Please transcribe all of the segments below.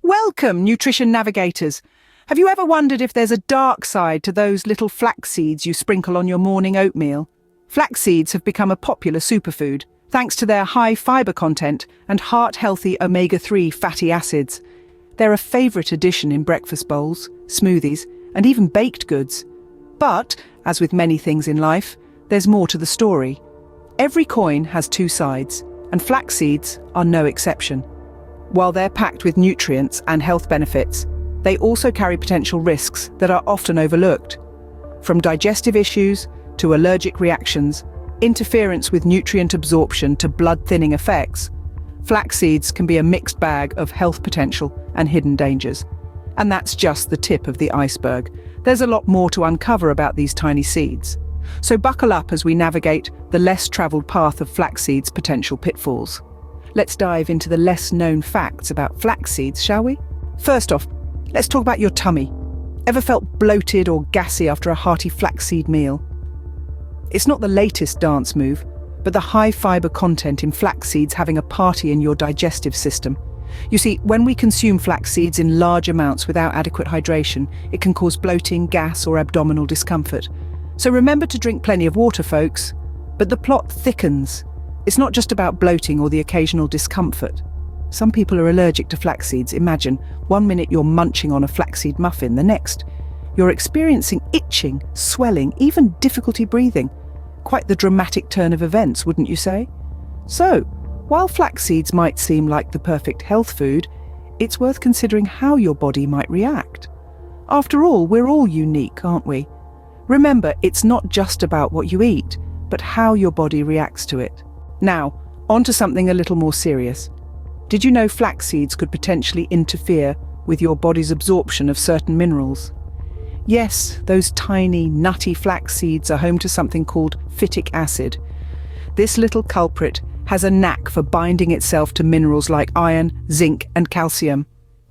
Welcome, nutrition navigators. Have you ever wondered if there's a dark side to those little flax seeds you sprinkle on your morning oatmeal? Flax seeds have become a popular superfood, thanks to their high fiber content and heart-healthy omega-3 fatty acids. They're a favorite addition in breakfast bowls, smoothies, and even baked goods. But, as with many things in life, there's more to the story. Every coin has two sides, and flax seeds are no exception. While they're packed with nutrients and health benefits, they also carry potential risks that are often overlooked. From digestive issues to allergic reactions, interference with nutrient absorption to blood-thinning effects, flax seeds can be a mixed bag of health potential and hidden dangers. And that's just the tip of the iceberg. There's a lot more to uncover about these tiny seeds. So buckle up as we navigate the less-traveled path of flax seeds' potential pitfalls. Let's dive into the less-known facts about flax seeds, shall we? First off, let's talk about your tummy. Ever felt bloated or gassy after a hearty flaxseed meal? It's not the latest dance move, but the high fiber content in flax seeds having a party in your digestive system. You see, when we consume flax seeds in large amounts without adequate hydration, it can cause bloating, gas, or abdominal discomfort. So remember to drink plenty of water, folks. But the plot thickens. It's not just about bloating or the occasional discomfort. Some people are allergic to flax seeds. Imagine, one minute you're munching on a flaxseed muffin, the next you're experiencing itching, swelling, even difficulty breathing. Quite the dramatic turn of events, wouldn't you say? So, while flax seeds might seem like the perfect health food, it's worth considering how your body might react. After all, we're all unique, aren't we? Remember, it's not just about what you eat, but how your body reacts to it. Now, on to something a little more serious. Did you know flax seeds could potentially interfere with your body's absorption of certain minerals? Yes, those tiny, nutty flax seeds are home to something called phytic acid. This little culprit has a knack for binding itself to minerals like iron, zinc, and calcium.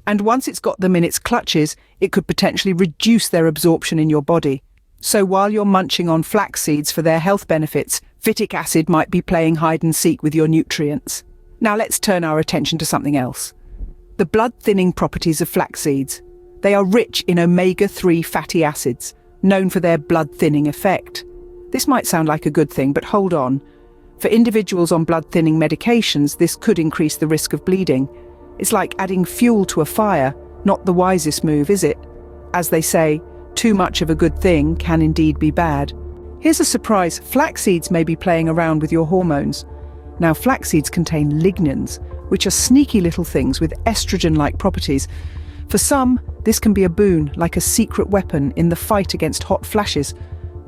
And once it's got them in its clutches, it could potentially reduce their absorption in your body. So while you're munching on flax seeds for their health benefits, phytic acid might be playing hide and seek with your nutrients. Now let's turn our attention to something else. The blood-thinning properties of flax seeds. They are rich in omega-3 fatty acids, known for their blood-thinning effect. This might sound like a good thing, but hold on. For individuals on blood-thinning medications, this could increase the risk of bleeding. It's like adding fuel to a fire, not the wisest move, is it? As they say, too much of a good thing can indeed be bad. Here's a surprise: flax seeds may be playing around with your hormones. Now, flax seeds contain lignans, which are sneaky little things with estrogen-like properties. For some, this can be a boon, like a secret weapon in the fight against hot flashes.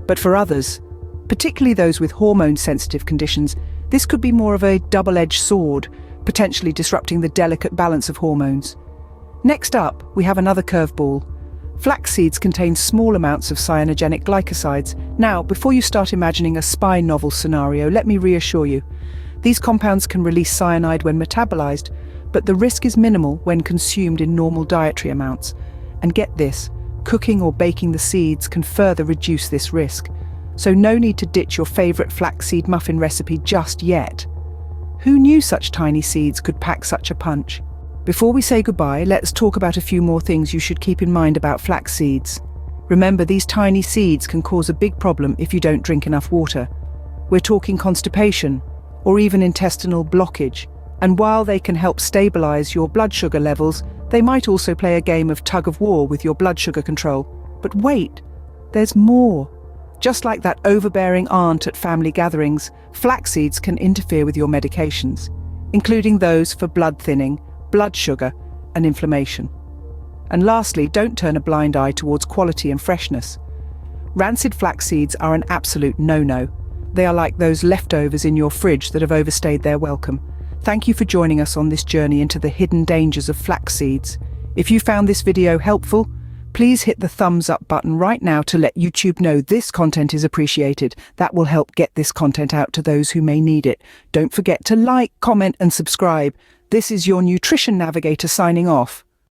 But for others, particularly those with hormone-sensitive conditions, this could be more of a double-edged sword, potentially disrupting the delicate balance of hormones. Next up, we have another curveball. Flax seeds contain small amounts of cyanogenic glycosides. Now, before you start imagining a spy novel scenario, let me reassure you. These compounds can release cyanide when metabolized, but the risk is minimal when consumed in normal dietary amounts. And get this, cooking or baking the seeds can further reduce this risk. So no need to ditch your favorite flaxseed muffin recipe just yet. Who knew such tiny seeds could pack such a punch? Before we say goodbye, let's talk about a few more things you should keep in mind about flax seeds. Remember, these tiny seeds can cause a big problem if you don't drink enough water. We're talking constipation, or even intestinal blockage. And while they can help stabilize your blood sugar levels, they might also play a game of tug-of-war with your blood sugar control. But wait, there's more. Just like that overbearing aunt at family gatherings, flax seeds can interfere with your medications, including those for blood thinning, blood sugar, and inflammation. And lastly, don't turn a blind eye towards quality and freshness. Rancid flax seeds are an absolute no-no. They are like those leftovers in your fridge that have overstayed their welcome. Thank you for joining us on this journey into the hidden dangers of flax seeds. If you found this video helpful, please hit the thumbs up button right now to let YouTube know this content is appreciated. That will help get this content out to those who may need it. Don't forget to like, comment, and subscribe. This is your Nutrition Navigator signing off.